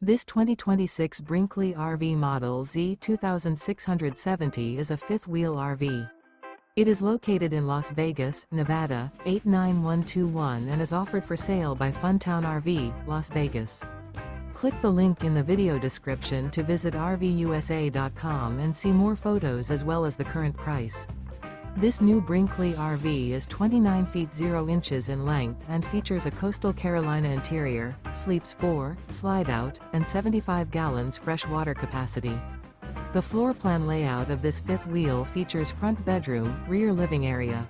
This 2026 Brinkley RV Model Z 2670 is a fifth-wheel RV. It is located in Las Vegas, Nevada, 89121 and is offered for sale by Funtown RV, Las Vegas. Click the link in the video description to visit RVUSA.com and see more photos as well as the current price. This new Brinkley RV is 29 feet 0 inches in length and features a coastal Carolina interior, sleeps 4, slide-out, and 75 gallons fresh water capacity. The floor plan layout of this fifth wheel features front bedroom, rear living area.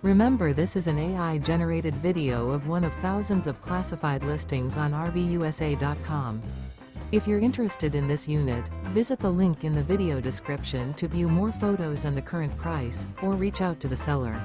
Remember, this is an AI-generated video of one of thousands of classified listings on RVUSA.com. If you're interested in this unit, visit the link in the video description to view more photos and the current price, or reach out to the seller.